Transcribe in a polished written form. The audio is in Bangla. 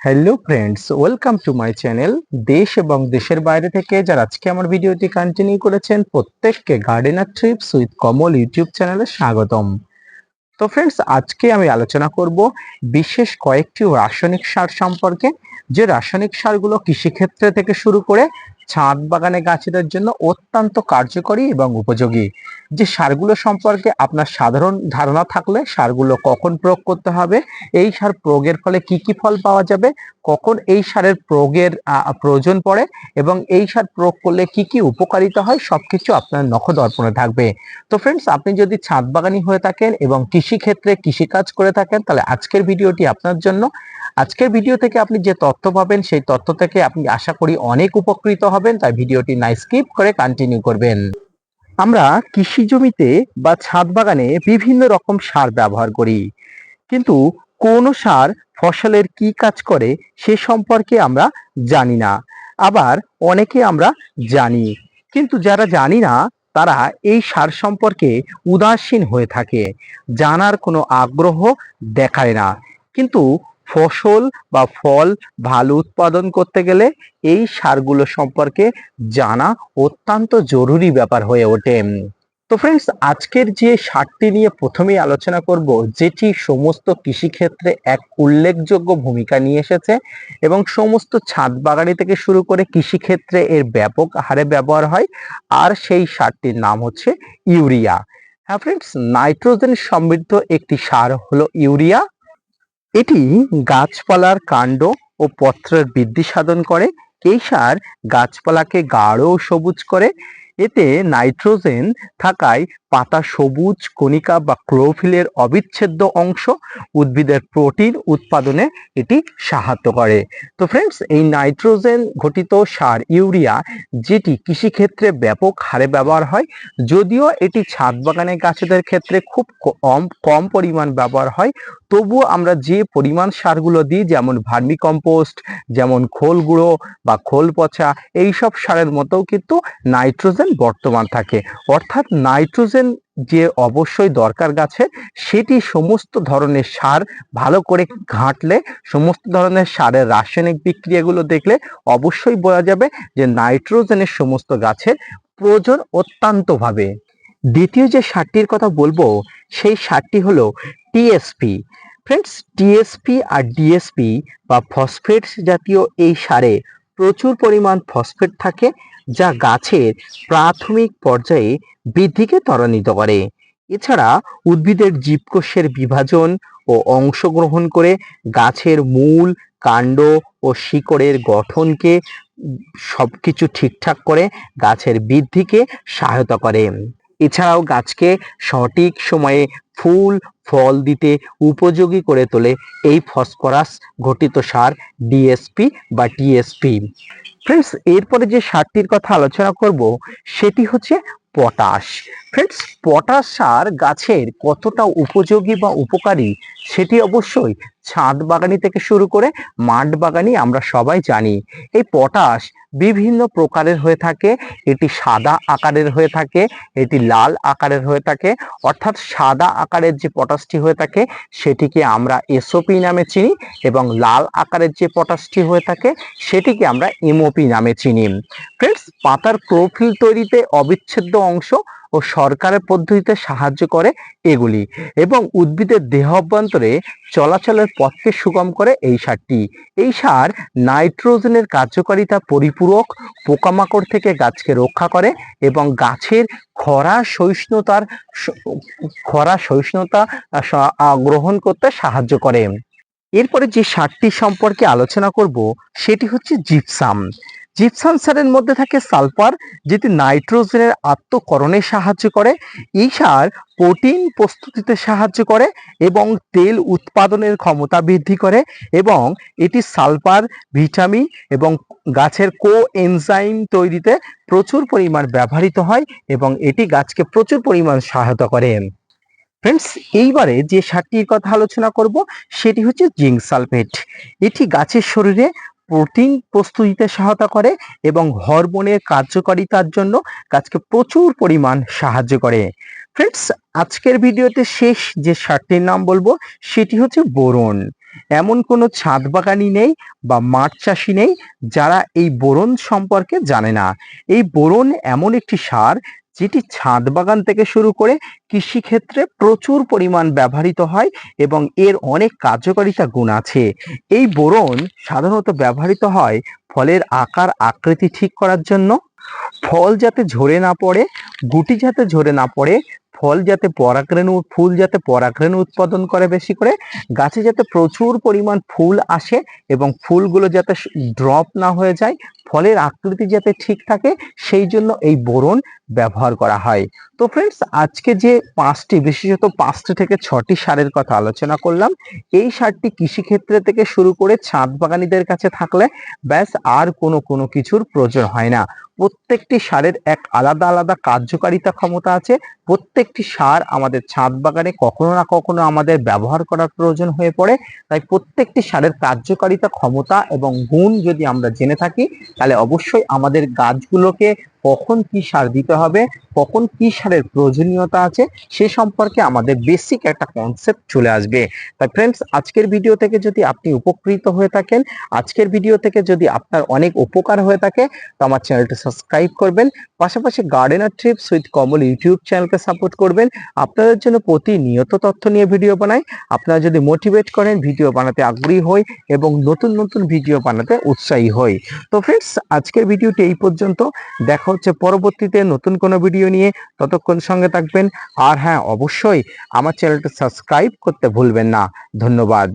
Hello friends, welcome to my channel. দেশ এবং দেশের বাইরে থেকে যারা আজকে আমার ভিডিওটি কন্টিনিউ করেছেন প্রত্যেককে gardener TRIPS with Kamal YouTube চ্যানেলে স্বাগতম। তো ফ্রেন্ডস, আজকে আমি আলোচনা করব বিশেষ কয়েকটি রাসায়নিক সার সম্পর্কে, যে রাসায়নিক সারগুলো কৃষিক্ষেত্রে থেকে শুরু করে ছাদ বাগানে গাছেদের জন্য অত্যন্ত কার্যকরী এবং উপযোগী। যে সারগুলো সম্পর্কে আপনার সাধারণ ধারণা থাকলে সারগুলো কখন প্রয়োগ করতে হবে, এই সার প্রয়োগের ফলে কি কি ফল পাওয়া যাবে, কখন এই সারের প্রয়োগের প্রয়োজন পড়ে এবং এই সার প্রয়োগ করলে কি কি উপকারিতা হয়, সবকিছু আপনার নখদর্পণে থাকবে। তো ফ্রেন্ডস, আপনি যদি ছাদ বাগানি হয়ে থাকেন এবং কৃষিক্ষেত্রে কৃষিকাজ করে থাকেন, তাহলে আজকের ভিডিওটি আপনার জন্য। আজকের ভিডিও থেকে আপনি যে তথ্য পাবেন সেই তথ্য থেকে আপনি আশা করি অনেক উপকৃত হবেন, তাই ভিডিওটি না স্কিপ করে কন্টিনিউ করবেন। আমরা কৃষি জমিতে বা ছাদ বাগানে বিভিন্ন রকম সার ব্যবহার করি, কিন্তু কোন সার ফসলের কি কাজ করে সে সম্পর্কে আমরা জানি না। আবার অনেকে আমরা জানি, কিন্তু যারা জানি না তারা এই সার সম্পর্কে উদাসীন হয়ে থাকে, জানার কোনো আগ্রহ দেখায় না। কিন্তু ফসল বা ফল ভালো উৎপাদন করতে গেলে এই সারগুলো সম্পর্কে জানা অত্যন্ত জরুরি ব্যাপার হয়ে ওঠে। তো ফ্রেন্ডস, আজকের যে সারটি নিয়ে প্রথমেই আলোচনা করব, যেটি সমস্ত কৃষিক্ষেত্রে এক উল্লেখযোগ্য ভূমিকা নিয়ে এসেছে এবং সমস্ত ছাদ বাগানি থেকে শুরু করে কৃষিক্ষেত্রে এর ব্যাপক হারে ব্যবহার হয়, আর সেই সারটির নাম হচ্ছে ইউরিয়া। হ্যাঁ ফ্রেন্ডস, নাইট্রোজেন সমৃদ্ধ একটি সার হলো ইউরিয়া। এটি গাছপালার কাণ্ড ও পত্রের বৃদ্ধি সাধন করে। এই সার গাছপালাকে গাঢ় ও সবুজ করে। এতে নাইট্রোজেন থাকায় পাতা সবুজ কণিকা বা ক্লোরোফিলের অবিচ্ছেদ্য অংশ উদ্ভিদের প্রোটিন উৎপাদনে এটি সাহায্য করে। তো ফ্রেন্ডস, এই নাইট্রোজেন ঘটিত সার ইউরিয়া, যেটি কৃষিক্ষেত্রে ব্যাপক হারে ব্যবহার হয়, যদিও এটি ছাদ বাগানে গাছেদের ক্ষেত্রে খুব কম পরিমাণ ব্যবহার হয়, তবুও আমরা যে পরিমাণ সারগুলো দিই, যেমন ভার্মি কম্পোস্ট, যেমন খোল গুঁড়ো বা খোল পচা, এইসব সারের মতো কিন্তু নাইট্রোজেন বর্তমান থাকে। অর্থাৎ নাইট্রোজেন যে অবশ্যই দরকার গাছে, সেটি সমস্ত ধরনের সার ভালো করে ঘাঁটলে, সমস্ত ধরনের সারের রাসায়নিক বিক্রিয়াগুলো দেখলে অবশ্যই বোঝা যাবে যে নাইট্রোজেনের সমস্ত গাছের প্রয়োজন অত্যন্তভাবে। দ্বিতীয় যে সারটির কথা বলবো, সেই সারটি হলো টিএসপি। ফ্রেন্ডস, টিএসপি আর ডিএসপি বা ফসফেট জাতীয় এই সারে প্রচুর পরিমাণ ফসফেট থাকে, যা গাছের প্রাথমিক পর্যায়ে বৃদ্ধিকে ত্বরান্বিত করে। এছাড়া উদ্ভিদের জীবকোষের বিভাজন ও অংশগ্রহণ করে গাছের মূল, কাণ্ড ও শিকড়ের গঠনকে সবকিছু ঠিকঠাক করে গাছের বৃদ্ধিকে সহায়তা করে। এছাড়াও গাছকে সঠিক সময়ে ফুল ফল দিতে উপযোগী করে তোলে এই ফসফরাস ঘটিত সার ডিএসপি বা টিএসপি। ফ্রেন্ডস, এরপরে যে সারটির কথা আলোচনা করব সেটি হচ্ছে পটাশ। ফ্রেন্ডস, পটাশ সার গাছের কতটা উপযোগী বা উপকারী সেটি অবশ্যই ছাদ বাগানি থেকে শুরু করে মাঠ বাগানি আমরা সবাই জানি। এই পটাশ বিভিন্ন প্রকারের হয়ে থাকে। এটি সাদা আকারের হয়ে থাকে, এটি লাল আকারের হয়ে থাকে। অর্থাৎ সাদা আকারের যে পটাশটি হয়ে থাকে সেটিকে আমরা এসওপি নামে চিনি, এবং লাল আকারের যে পটাশটি হয়ে থাকে সেটিকে আমরা এমওপি নামে চিনি। ফ্রেন্ডস, পাতার ক্লোরোফিল তৈরিতে অবিচ্ছেদ্য অংশ ও সরকারের পদ্ধতিতে সাহায্য করে এগুলি, এবং উদ্ভিদের দেহ অভ্যন্তরে চলাচলের পথকে সুগম করে এই সারটি। এই সার নাইট্রোজেনের কার্যকারিতা পরিপূরক, পোকামাকড় থেকে গাছকে রক্ষা করে এবং গাছের খরা সহিষ্ণুতা গ্রহণ করতে সাহায্য করে। এরপরে যে সারটি সম্পর্কে আলোচনা করব সেটি হচ্ছে জিপসাম। জিপসাম সারের মধ্যে থাকে সালফার, যেটি নাইট্রোজেনের আত্মকরণে সাহায্য করে। এই সার প্রোটিন প্রস্তুতিতে সাহায্য করে এবং তেল উৎপাদনের ক্ষমতা বৃদ্ধি করে, এবং এটি সালফার, ভিটামিন এবং গাছের কোএনজাইম তৈরিতে প্রচুর পরিমাণ ব্যবহৃত হয় এবং এটি গাছকে প্রচুর পরিমাণ সহায়তা করে। ফ্রেন্ডস, এইবারে যে সারটির কথা আলোচনা করব সেটি হচ্ছে জিঙ্ক সালফেট। এটি গাছের শরীরে প্রোটিন প্রস্তুতিতে সহায়তা করে এবং হরমোনের কার্যকারিতার জন্য গাছকে প্রচুর পরিমাণ সাহায্য করে। ফ্রেন্ডস, আজকের ভিডিওতে শেষ যে সারটির নাম বলবো সেটি হচ্ছে বোরন। এমন কোনো ছাদ বাগানই নেই বা মাঠ চাষি নেই যারা এই বোরন সম্পর্কে জানে না। এই বোরন এমন একটি সার যেটি ছাদ বাগান থেকে শুরু করে কৃষিক্ষেত্রে প্রচুর পরিমাণ ব্যবহৃত হয় এবং এর অনেক কার্যকারিতা গুণ আছে। এই বোরন সাধারণত ব্যবহৃত হয় ফলের আকার আকৃতি ঠিক করার জন্য, ফল যাতে ঝরে না পড়ে, গুটি যাতে ঝরে না পড়ে, ফুল যাতে পরাগরেণু উৎপাদন করে বেশি করে, গাছে যাতে প্রচুর পরিমাণ ফুল আসে এবং ফুলগুলো যাতে ড্রপ না হয়ে যায়, ফলের আকৃতি যাতে ঠিক থাকে, সেই জন্য এই বোরন ব্যবহার করা হয়। তো ফ্রেন্ডস, আজকে যে বিশেষত 5টি থেকে 6টি সারের কথা আলোচনা করলাম, এই সারটি কৃষিক্ষেত্রে থেকে শুরু করে ছাদ বাগানীদের কাছে থাকলে ব্যাস আর কোনো কিছুর প্রয়োজন হয় না। প্রত্যেকটি সারের এক আলাদা আলাদা কার্যকারিতা ক্ষমতা আছে। প্রত্যেকটি সার আমাদের ছাদ বাগানে কখনো না কখনো আমাদের ব্যবহার করার প্রয়োজন হয়ে পড়ে। তাই প্রত্যেকটি সারের কার্যকারিতা ক্ষমতা এবং গুণ যদি আমরা জেনে থাকি, তাহলে অবশ্যই আমাদের গাছগুলোকে কখন কি সার দিতে হবে, কখন কি সারের প্রয়োজনীয়তা আছে, সে সম্পর্কে আমাদের বেসিক একটা কনসেপ্ট চলে আসবে। তাই ফ্রেন্ডস, আজকের ভিডিও থেকে যদি আপনি উপকৃত হয়ে থাকেন, আজকের ভিডিও থেকে যদি আপনার অনেক উপকার হয়ে থাকে, তো আমার চ্যানেলটি সাবস্ক্রাইব করবেন। পাশাপাশি gardener TRIPS with Kamal YouTube চ্যানেলকে সাপোর্ট করবেন। আপনাদের জন্য প্রতিনিয়ত তথ্য নিয়ে ভিডিও বানাই। আপনারা যদি মোটিভেট করেন, ভিডিও বানাতে আগ্রহী হই এবং নতুন নতুন ভিডিও বানাতে উৎসাহী হই। তো ফ্রেন্ডস, আজকের ভিডিওটি এই পর্যন্ত। দেখা হচ্ছে পরবর্তীতে নতুন কোনো ভিডিও নিয়ে। ততক্ষণ সঙ্গে থাকবেন। আর হ্যাঁ, অবশ্যই আমার চ্যানেলটা সাবস্ক্রাইব করতে ভুলবেন না। ধন্যবাদ।